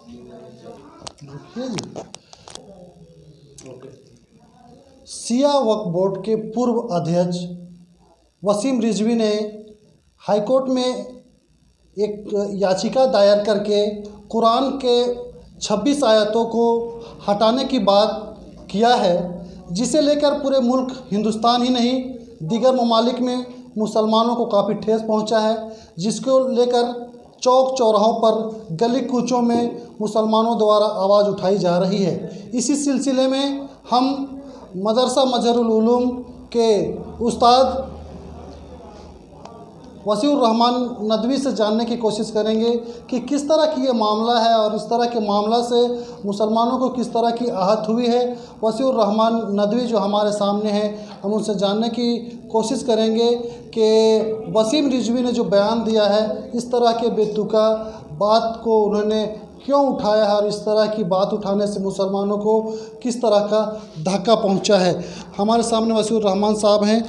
लिखिए जी। शिया वक्फ बोर्ड के पूर्व अध्यक्ष वसीम रिजवी ने हाईकोर्ट में एक याचिका दायर करके कुरान के 26 आयतों को हटाने की बात किया है, जिसे लेकर पूरे मुल्क हिंदुस्तान ही नहीं दीगर ममालिक में मुसलमानों को काफ़ी ठेस पहुंचा है, जिसको लेकर चौक चौराहों पर गली कूचों में मुसलमानों द्वारा आवाज़ उठाई जा रही है। इसी सिलसिले में हम मदरसा मजहरुल उलूम के उस्ताद वसीउर रहमान नदवी से जानने की कोशिश करेंगे कि किस तरह की ये मामला है और इस तरह के मामला से मुसलमानों को किस तरह की आहत हुई है। वसीउर रहमान नदवी जो हमारे सामने हैं, हम उनसे जानने की कोशिश करेंगे कि वसीम रिजवी ने जो बयान दिया है, इस तरह के बेतुका बात को उन्होंने क्यों उठाया है और इस तरह की बात उठाने से मुसलमानों को किस तरह का धक्का पहुंचा है। हमारे सामने वसीउर रहमान साहब हैं।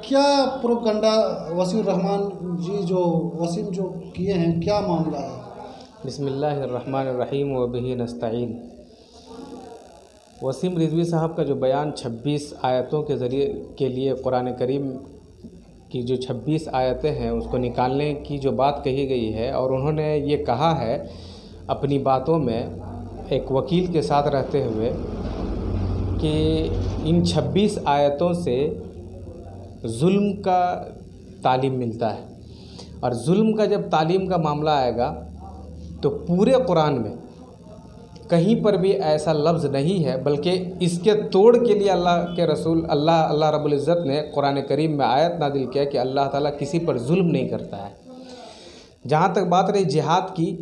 क्या प्रोपगंडा वसीउर रहमान जी जो वसीम जो किए हैं, क्या मामला है? बिस्मिल्लाहिर्रहमानिर्रहीम व बिही नस्तईन। वसीम रिजवी साहब का जो बयान 26 आयतों के ज़रिए के लिए कुरान करीम की जो 26 आयतें हैं उसको निकालने की जो बात कही गई है, और उन्होंने ये कहा है अपनी बातों में एक वकील के साथ रहते हुए कि इन 26 आयतों से जुल्म का तालीम मिलता है, और जुल्म का जब तालीम का मामला आएगा तो पूरे कुरान में कहीं पर भी ऐसा लफ्ज़ नहीं है, बल्कि इसके तोड़ के लिए अल्लाह के रसूल अल्लाह रब्बुल इज़्ज़त ने कुरान करीम में आयत नाजिल किया कि अल्लाह ताला किसी पर जुल्म नहीं करता है। जहाँ तक बात रही जिहाद की,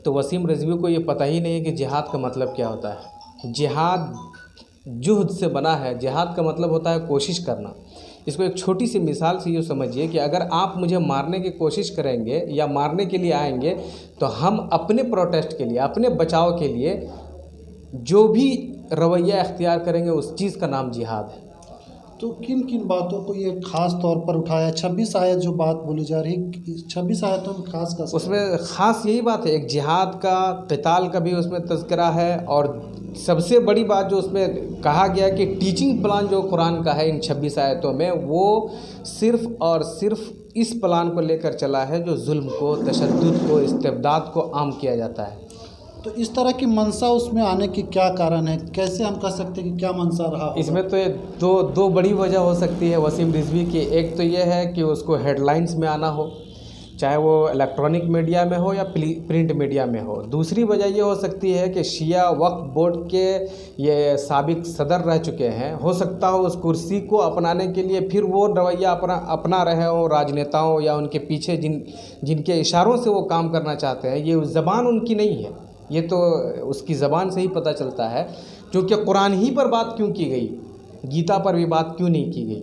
तो वसीम रिजवी को ये पता ही नहीं है कि जिहाद का मतलब क्या होता है। जिहाद जुहद से बना है। जिहाद का मतलब होता है कोशिश करना। इसको एक छोटी सी मिसाल से यूँ समझिए कि अगर आप मुझे मारने की कोशिश करेंगे या मारने के लिए आएंगे, तो हम अपने प्रोटेस्ट के लिए, अपने बचाव के लिए जो भी रवैया इख्तियार करेंगे उस चीज़ का नाम जिहाद है। तो किन किन बातों को ये ख़ास तौर पर उठाया? 26 आयत जो बात बोली जा रही है, 26 आयतों में खास का उसमें ख़ास यही बात है, एक जिहाद का, क़िताल का भी उसमें तज़किरा है, और सबसे बड़ी बात जो उसमें कहा गया कि टीचिंग प्लान जो कुरान का है इन 26 आयतों में, वो सिर्फ़ और सिर्फ इस प्लान को लेकर चला है जो जुल्म को, तशद्दुद को, इस्तिबदाद को आम किया जाता है। तो इस तरह की मंशा उसमें आने की क्या कारण है? कैसे हम कह सकते हैं कि क्या मंशा रहा होगा? इसमें तो दो बड़ी वजह हो सकती है वसीम रिजवी की। एक तो ये है कि उसको हेडलाइंस में आना हो, चाहे वो इलेक्ट्रॉनिक मीडिया में हो या प्रिंट मीडिया में हो। दूसरी वजह ये हो सकती है कि शिया वक्फ बोर्ड के ये साबिक सदर रह चुके हैं, हो सकता हो उस कुर्सी को अपनाने के लिए फिर वो रवैया अपना रहे हों राजनेताओं या उनके पीछे जिनके इशारों से वो काम करना चाहते हैं। ये ज़बान उनकी नहीं है, ये तो उसकी ज़बान से ही पता चलता है। क्योंकि कुरान ही पर बात क्यों की गई, गीता पर भी बात क्यों नहीं की गई,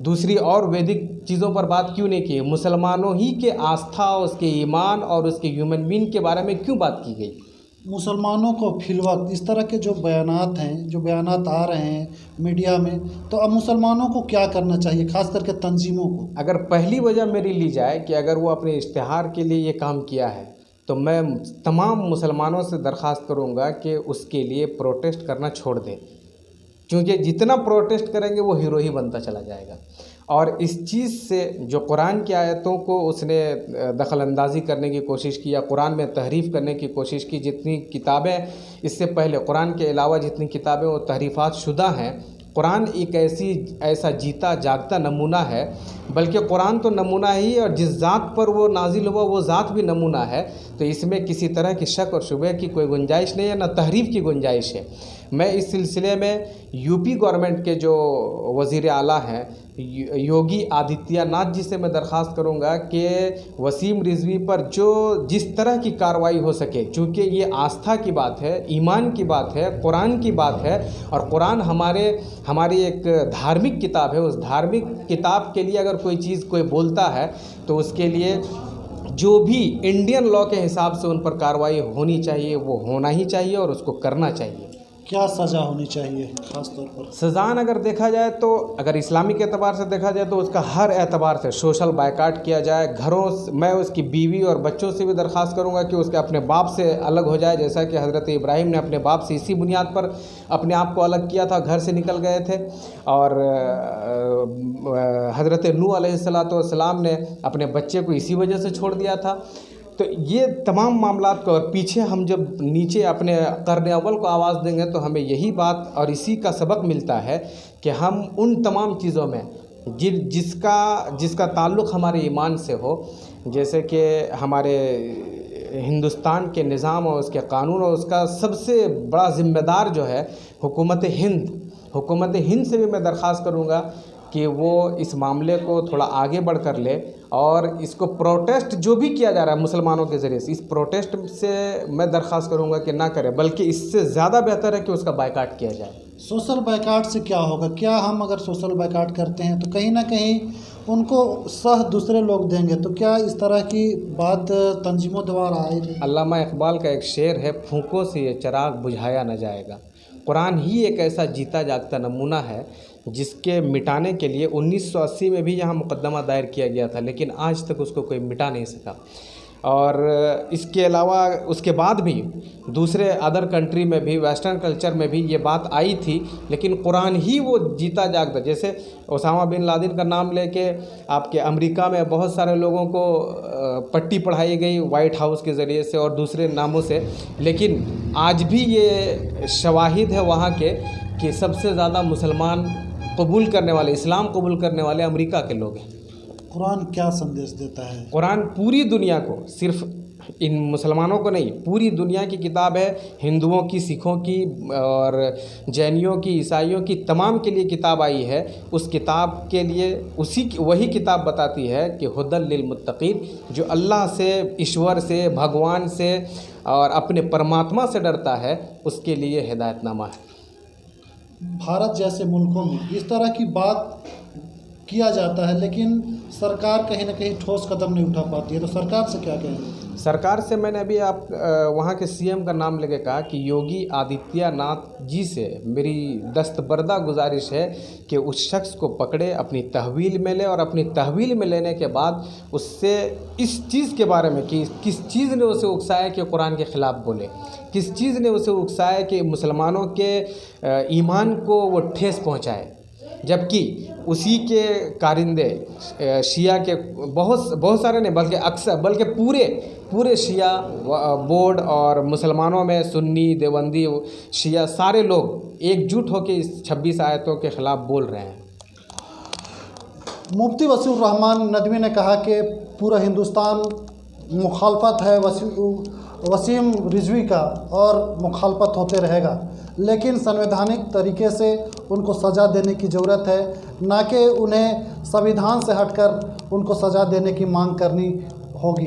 दूसरी और वैदिक चीज़ों पर बात क्यों नहीं की, मुसलमानों ही के आस्था, उसके ईमान और उसके ह्यूमन बीइंग के बारे में क्यों बात की गई? मुसलमानों को फिलवक्त इस तरह के जो बयानात हैं, जो बयानात आ रहे हैं मीडिया में, तो अब मुसलमानों को क्या करना चाहिए, ख़ास करके तंजीमों को? अगर पहली वजह मेरी ली जाए कि अगर वो अपने इश्तिहार के लिए ये काम किया है, तो मैं तमाम मुसलमानों से दरख्वास्त करूँगा कि उसके लिए प्रोटेस्ट करना छोड़ दें, क्योंकि जितना प्रोटेस्ट करेंगे वो हीरो ही बनता चला जाएगा। और इस चीज़ से जो कुरान की आयतों को उसने दखल अंदाज़ी करने की कोशिश की या कुरान में तहरीफ़ करने की कोशिश की, जितनी किताबें इससे पहले कुरान के अलावा जितनी किताबें वो तहरीफ़ात शुदा हैं, कुरान एक ऐसा जीता जागता नमूना है, बल्कि कुरान तो नमूना ही है, और जिस ज़ात पर वो नाजिल हुआ वो ज़ात भी नमूना है। तो इसमें किसी तरह की शक और शुबह की कोई गुंजाइश नहीं है, ना तहरीफ़ की गुंजाइश है। मैं इस सिलसिले में यूपी गवर्नमेंट के जो वज़ीर आला हैं योगी आदित्यनाथ जी से मैं दरख्वास्त करूंगा कि वसीम रिजवी पर जिस तरह की कार्रवाई हो सके, क्योंकि ये आस्था की बात है, ईमान की बात है, कुरान की बात है, और कुरान हमारी एक धार्मिक किताब है। उस धार्मिक किताब के लिए अगर कोई चीज़ कोई बोलता है तो उसके लिए जो भी इंडियन लॉ के हिसाब से उन पर कार्रवाई होनी चाहिए वो होना ही चाहिए और उसको करना चाहिए। क्या सज़ा होनी चाहिए ख़ास तौर पर? सज़ान अगर देखा जाए तो अगर इस्लामिक एतबार से देखा जाए तो उसका हर एतबार से सोशल बायकाट किया जाए। मैं उसकी बीवी और बच्चों से भी दरख्वास्त करूंगा कि उसके अपने बाप से अलग हो जाए, जैसा कि हज़रत इब्राहिम ने अपने बाप से इसी बुनियाद पर अपने आप को अलग किया था, घर से निकल गए थे। और हज़रत नूह अलैहिस्सलाम ने अपने बच्चे को इसी वजह से छोड़ दिया था। तो ये तमाम मामलात को, और पीछे हम जब नीचे अपने कर्न अव्वल को आवाज़ देंगे तो हमें यही बात और इसी का सबक मिलता है कि हम उन तमाम चीज़ों में जिसका ताल्लुक़ हमारे ईमान से हो, जैसे कि हमारे हिंदुस्तान के निज़ाम और उसके कानून, और उसका सबसे बड़ा ज़िम्मेदार जो है हुकूमत हिंद से भी मैं दरख्वास्त करूँगा कि वो इस मामले को थोड़ा आगे बढ़ कर ले, और इसको प्रोटेस्ट जो भी किया जा रहा है मुसलमानों के ज़रिए से, इस प्रोटेस्ट से मैं दरख्वास्त करूँगा कि ना करें, बल्कि इससे ज़्यादा बेहतर है कि उसका बायकाट किया जाए। सोशल बायकाट से क्या होगा? क्या हम अगर सोशल बायकाट करते हैं तो कहीं ना कहीं उनको सह दूसरे लोग देंगे, तो क्या इस तरह की बात तंजीमों द्वारा आएगी? अल्लामा इकबाल का एक शेर है, फूंकों से ये चिराग बुझाया न जाएगा। कुरान ही एक ऐसा जीता जागता नमूना है जिसके मिटाने के लिए 1980 में भी यहाँ मुकदमा दायर किया गया था, लेकिन आज तक उसको कोई मिटा नहीं सका। और इसके अलावा उसके बाद भी दूसरे अदर कंट्री में भी, वेस्टर्न कल्चर में भी ये बात आई थी, लेकिन कुरान ही वो जीता जागता। जैसे ओसामा बिन लादेन का नाम लेके आपके अमेरिका में बहुत सारे लोगों को पट्टी पढ़ाई गई वाइट हाउस के ज़रिए से और दूसरे नामों से, लेकिन आज भी ये शवाहिद है वहाँ के कि सबसे ज़्यादा मुसलमान कबूल करने वाले, इस्लाम कबूल करने वाले अमेरिका के लोग हैं। कुरान क्या संदेश देता है? कुरान पूरी दुनिया को, सिर्फ इन मुसलमानों को नहीं, पूरी दुनिया की किताब है। हिंदुओं की, सिखों की और जैनियों की, ईसाइयों की, तमाम के लिए किताब आई है। उस किताब के लिए वही किताब बताती है कि हुदल लिल मुत्तकीन, जो अल्लाह से, ईश्वर से, भगवान से और अपने परमात्मा से डरता है, उसके लिए हिदायतनामा है। भारत जैसे मुल्कों में इस तरह की बात किया जाता है, लेकिन सरकार कहीं ना कहीं ठोस कदम नहीं उठा पाती है, तो सरकार से क्या कहें? सरकार से मैंने अभी वहाँ के सीएम का नाम लेके कहा कि योगी आदित्यनाथ जी से मेरी दस्तबरदा गुजारिश है कि उस शख्स को पकड़े, अपनी तहवील में ले, और अपनी तहवील में लेने के बाद उससे इस चीज़ के बारे में कि किस चीज़ ने उसे उकसाया कि कुरान के ख़िलाफ़ बोले, किस चीज़ ने उसे उकसाया कि मुसलमानों के ईमान को वो ठेस पहुँचाए, जबकि उसी के कारिंदे शिया के बहुत सारे नहीं, बल्कि अक्सर, बल्कि पूरे शिया बोर्ड और मुसलमानों में सुन्नी, देवबंदी, शिया सारे लोग एकजुट होकर इस 26 आयतों के ख़िलाफ़ बोल रहे हैं। मुफ्ती वसीउर रहमान नदवी ने कहा कि पूरा हिंदुस्तान मुखालफत है वसीम रिजवी का, और मुखालफत होते रहेगा, लेकिन संवैधानिक तरीके से उनको सज़ा देने की ज़रूरत है, ना कि उन्हें संविधान से हटकर उनको सज़ा देने की मांग करनी होगी।